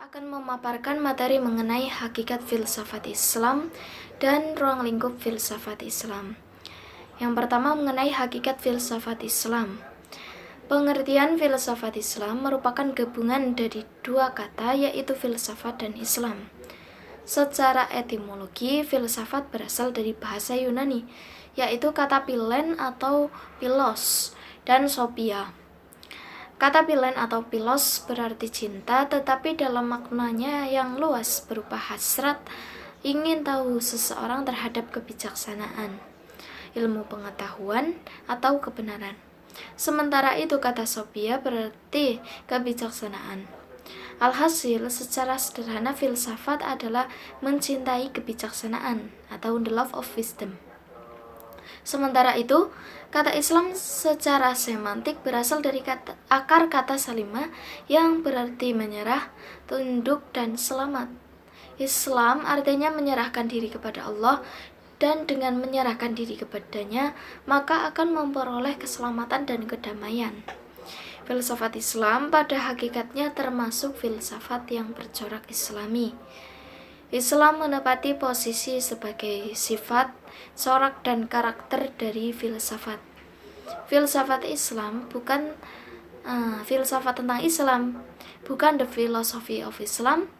akan memaparkan materi mengenai hakikat filsafat Islam dan ruang lingkup filsafat Islam. Yang pertama mengenai hakikat filsafat Islam. Pengertian filsafat Islam merupakan gabungan dari dua kata, yaitu filsafat dan Islam. Secara etimologi, filsafat berasal dari bahasa Yunani, yaitu kata philen atau philos dan sophia. Kata philen atau philos berarti cinta, tetapi dalam maknanya yang luas berupa hasrat, ingin tahu seseorang terhadap kebijaksanaan, ilmu pengetahuan, atau kebenaran. Sementara itu kata sophia berarti kebijaksanaan. Alhasil, secara sederhana filsafat adalah mencintai kebijaksanaan atau the love of wisdom. Sementara itu, kata Islam secara semantik berasal dari akar kata salimah yang berarti menyerah, tunduk, dan selamat. Islam artinya menyerahkan diri kepada Allah, dan dengan menyerahkan diri kepadanya, maka akan memperoleh keselamatan dan kedamaian. Filsafat Islam pada hakikatnya termasuk filsafat yang bercorak Islami. Islam menepati posisi sebagai sifat, corak, dan karakter dari filsafat. Filsafat Islam bukan filsafat tentang Islam, bukan the philosophy of Islam.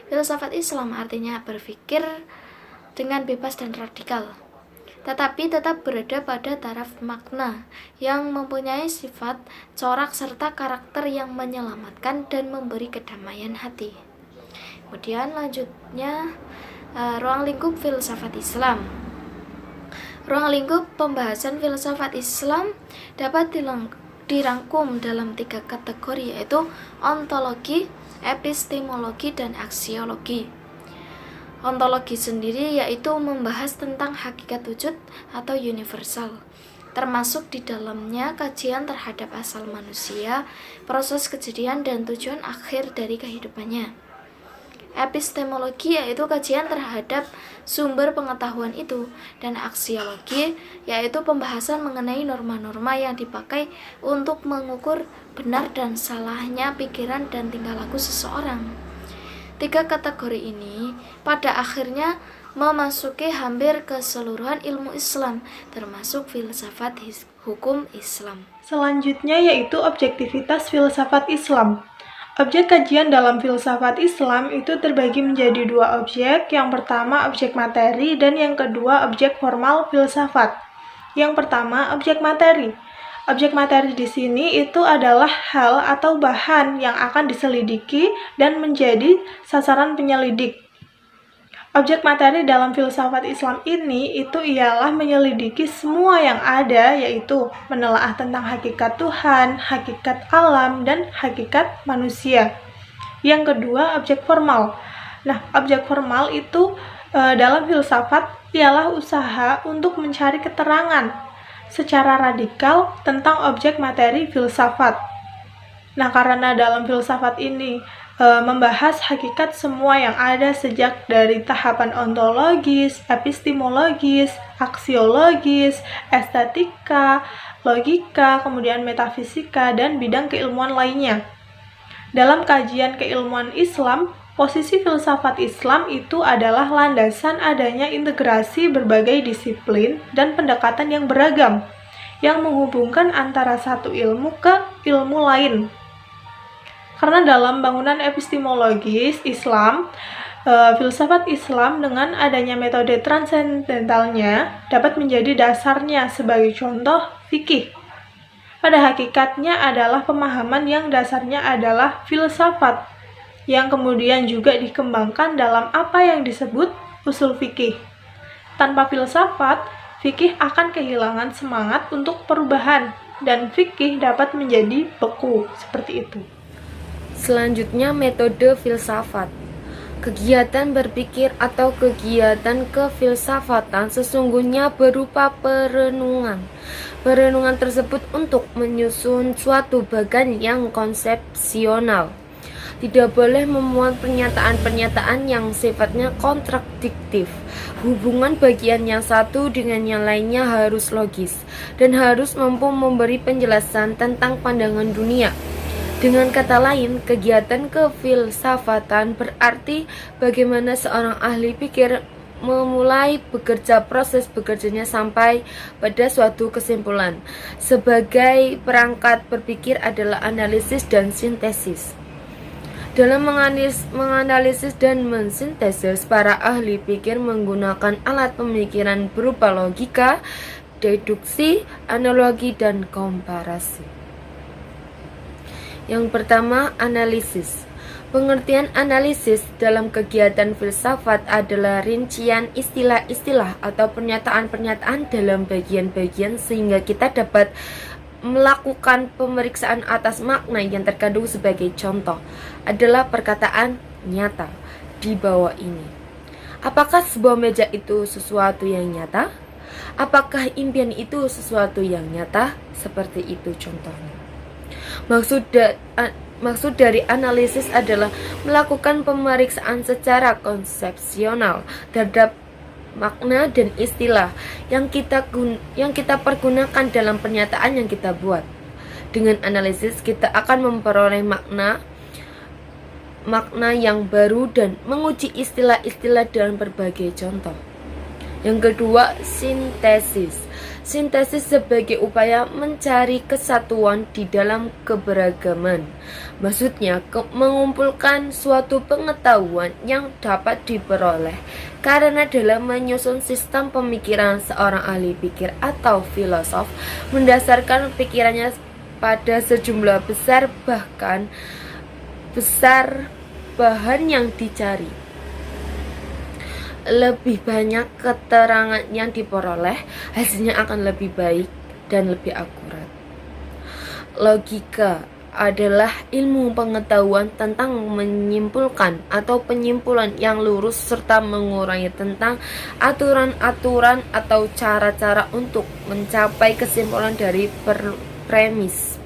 Filsafat Islam artinya berpikir dengan bebas dan radikal, tetapi tetap berada pada taraf makna yang mempunyai sifat, corak, serta karakter yang menyelamatkan dan memberi kedamaian hati. Kemudian lanjutnya ruang lingkup filsafat Islam. Ruang lingkup pembahasan filsafat Islam dapat dirangkum dalam 3 kategori, yaitu ontologi, epistemologi, dan aksiologi. Ontologi sendiri yaitu membahas tentang hakikat wujud atau universal, termasuk di dalamnya kajian terhadap asal manusia, proses kejadian, dan tujuan akhir dari kehidupannya. Epistemologi yaitu kajian terhadap sumber pengetahuan itu, dan aksiologi yaitu pembahasan mengenai norma-norma yang dipakai untuk mengukur benar dan salahnya pikiran dan tingkah laku seseorang. 3 kategori ini pada akhirnya memasuki hampir keseluruhan ilmu Islam, termasuk filsafat hukum Islam. Selanjutnya yaitu objektivitas filsafat Islam. Objek kajian dalam filsafat Islam itu terbagi menjadi 2 objek. Yang pertama objek materi dan yang kedua objek formal filsafat. Yang pertama objek materi. Objek materi di sini itu adalah hal atau bahan yang akan diselidiki dan menjadi sasaran penyelidik. Objek materi dalam filsafat Islam ini itu ialah menyelidiki semua yang ada, yaitu menelaah tentang hakikat Tuhan, hakikat alam, dan hakikat manusia. Yang kedua, objek formal. Nah, objek formal itu dalam filsafat ialah usaha untuk mencari keterangan secara radikal tentang objek materi filsafat. Nah, karena dalam filsafat ini membahas hakikat semua yang ada sejak dari tahapan ontologis, epistemologis, aksiologis, estetika, logika, kemudian metafisika, dan bidang keilmuan lainnya. Dalam kajian keilmuan Islam, posisi filsafat Islam itu adalah landasan adanya integrasi berbagai disiplin dan pendekatan yang beragam, yang menghubungkan antara satu ilmu ke ilmu lain. Karena dalam bangunan epistemologis Islam, filsafat Islam dengan adanya metode transendentalnya dapat menjadi dasarnya. Sebagai contoh, fikih pada hakikatnya adalah pemahaman yang dasarnya adalah filsafat, yang kemudian juga dikembangkan dalam apa yang disebut usul fikih. Tanpa filsafat, fikih akan kehilangan semangat untuk perubahan, dan fikih dapat menjadi beku, seperti itu. Selanjutnya, metode filsafat. Kegiatan berpikir atau kegiatan kefilsafatan sesungguhnya berupa perenungan. Perenungan tersebut untuk menyusun suatu bagan yang konsepsional. Tidak boleh memuat pernyataan-pernyataan yang sifatnya kontradiktif. Hubungan bagian yang satu dengan yang lainnya harus logis dan harus mampu memberi penjelasan tentang pandangan dunia. Dengan kata lain, kegiatan kefilsafatan berarti bagaimana seorang ahli pikir memulai proses bekerjanya sampai pada suatu kesimpulan. Sebagai perangkat berpikir adalah analisis dan sintesis. Dalam menganalisis dan mensintesis, para ahli pikir menggunakan alat pemikiran berupa logika, deduksi, analogi, dan komparasi. Yang pertama, analisis. Pengertian analisis dalam kegiatan filsafat adalah rincian istilah-istilah atau pernyataan-pernyataan dalam bagian-bagian sehingga kita dapat melakukan pemeriksaan atas makna yang terkandung. Sebagai contoh adalah perkataan nyata di bawah ini. Apakah sebuah meja itu sesuatu yang nyata? Apakah impian itu sesuatu yang nyata? Seperti itu contohnya. Maksud dari analisis adalah melakukan pemeriksaan secara konsepsional terhadap makna dan istilah yang kita pergunakan dalam pernyataan yang kita buat. Dengan analisis kita akan memperoleh makna yang baru dan menguji istilah-istilah dalam berbagai contoh. Yang kedua, sintesis. Sintesis sebagai upaya mencari kesatuan di dalam keberagaman. Maksudnya, mengumpulkan suatu pengetahuan yang dapat diperoleh karena dalam menyusun sistem pemikiran seorang ahli pikir atau filosof mendasarkan pikirannya pada sejumlah besar bahan yang dicari. Lebih banyak keterangan yang diperoleh, hasilnya akan lebih baik dan lebih akurat. Logika adalah ilmu pengetahuan tentang menyimpulkan atau penyimpulan yang lurus serta mengurangi tentang aturan-aturan atau cara-cara untuk mencapai kesimpulan dari premis.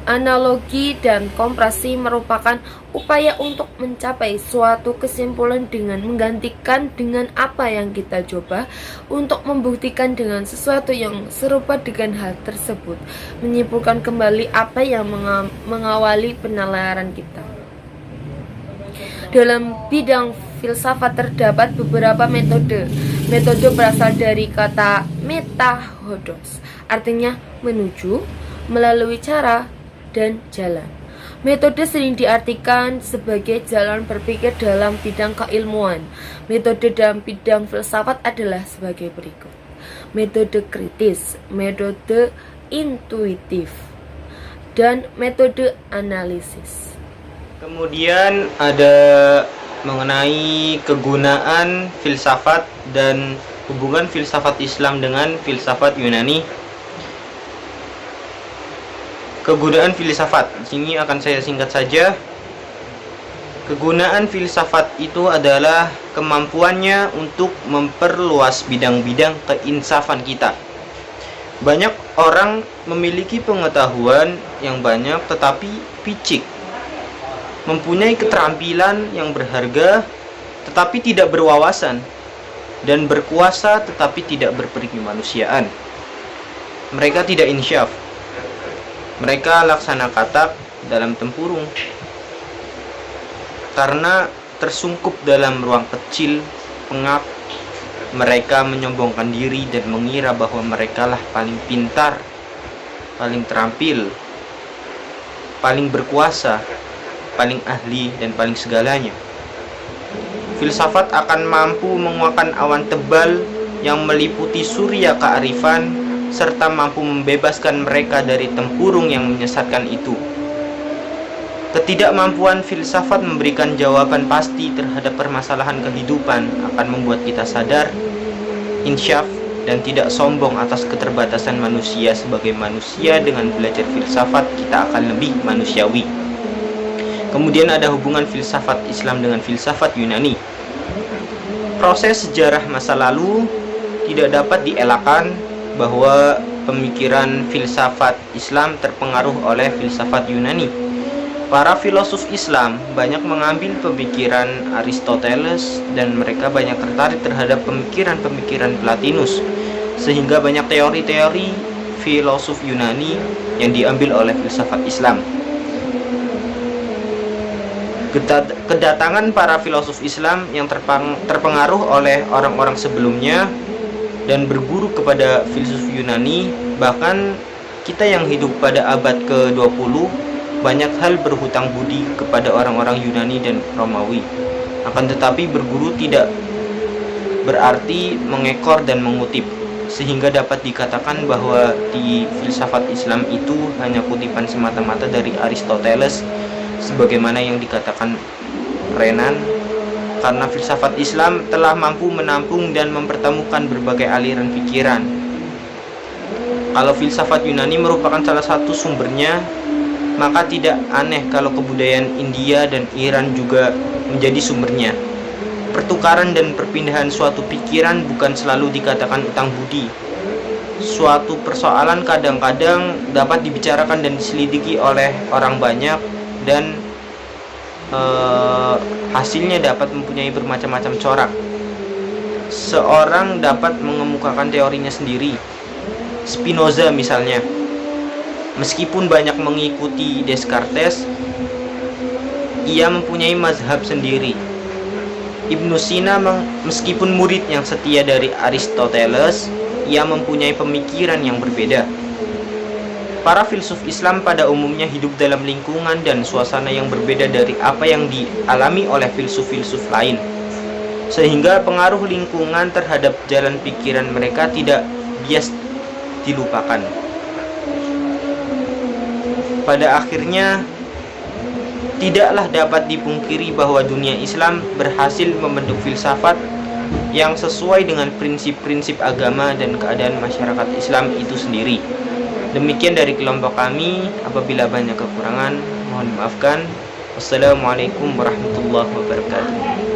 Analogi dan komparasi merupakan upaya untuk mencapai suatu kesimpulan dengan menggantikan dengan apa yang kita coba untuk membuktikan dengan sesuatu yang serupa dengan hal tersebut, menyimpulkan kembali apa yang mengawali penalaran kita. Dalam bidang filsafat terdapat beberapa metode. Metode berasal dari kata metahodos, artinya menuju, melalui cara, dan jalan. Metode sering diartikan sebagai jalan berpikir dalam bidang keilmuan. Metode dalam bidang filsafat adalah sebagai berikut: metode kritis, metode intuitif, dan metode analisis. Kemudian ada mengenai kegunaan filsafat dan hubungan filsafat Islam dengan filsafat Yunani. Kegunaan filsafat, di sini akan saya singkat saja. Kegunaan filsafat itu adalah kemampuannya untuk memperluas bidang-bidang keinsafan kita. Banyak orang memiliki pengetahuan yang banyak tetapi picik, mempunyai keterampilan yang berharga tetapi tidak berwawasan, dan berkuasa tetapi tidak berpergimanusiaan. Mereka tidak insyaf. Mereka laksana katak dalam tempurung karena tersungkup dalam ruang kecil, pengap. Mereka menyombongkan diri dan mengira bahwa merekalah paling pintar, paling terampil, paling berkuasa, paling ahli, dan paling segalanya. Filsafat akan mampu menguakkan awan tebal yang meliputi surya kearifan serta mampu membebaskan mereka dari tempurung yang menyesatkan itu. Ketidakmampuan filsafat memberikan jawaban pasti terhadap permasalahan kehidupan akan membuat kita sadar, insyaf, dan tidak sombong atas keterbatasan manusia. Sebagai manusia, dengan belajar filsafat kita akan lebih manusiawi. Kemudian ada hubungan filsafat Islam dengan filsafat Yunani. Proses sejarah masa lalu tidak dapat dielakkan bahwa pemikiran filsafat Islam terpengaruh oleh filsafat Yunani. Para filosof Islam banyak mengambil pemikiran Aristoteles dan mereka banyak tertarik terhadap pemikiran-pemikiran Plotinus, sehingga banyak teori-teori filosof Yunani yang diambil oleh filsafat Islam. Kedatangan para filosof Islam yang terpengaruh oleh orang-orang sebelumnya dan berguru kepada filsuf Yunani, bahkan kita yang hidup pada abad ke-20 banyak hal berhutang budi kepada orang-orang Yunani dan Romawi. Akan tetapi berguru tidak berarti mengekor dan mengutip, sehingga dapat dikatakan bahwa di filsafat Islam itu hanya kutipan semata-mata dari Aristoteles, sebagaimana yang dikatakan Renan, karena filsafat Islam telah mampu menampung dan mempertemukan berbagai aliran pikiran. Kalau filsafat Yunani merupakan salah satu sumbernya, maka tidak aneh kalau kebudayaan India dan Iran juga menjadi sumbernya. Pertukaran dan perpindahan suatu pikiran bukan selalu dikatakan utang budi. Suatu persoalan kadang-kadang dapat dibicarakan dan diselidiki oleh orang banyak, dan hasilnya dapat mempunyai bermacam-macam corak. Seorang dapat mengemukakan teorinya sendiri. Spinoza misalnya, meskipun banyak mengikuti Descartes, ia mempunyai mazhab sendiri. Ibnu Sina meskipun murid yang setia dari Aristoteles, ia mempunyai pemikiran yang berbeda. Para filsuf Islam pada umumnya hidup dalam lingkungan dan suasana yang berbeda dari apa yang dialami oleh filsuf-filsuf lain, sehingga pengaruh lingkungan terhadap jalan pikiran mereka tidak bias dilupakan. Pada akhirnya, tidaklah dapat dipungkiri bahwa dunia Islam berhasil membentuk filsafat yang sesuai dengan prinsip-prinsip agama dan keadaan masyarakat Islam itu sendiri. Demikian dari kelompok kami. Apabila banyak kekurangan, mohon dimaafkan. Wassalamualaikum warahmatullahi wabarakatuh.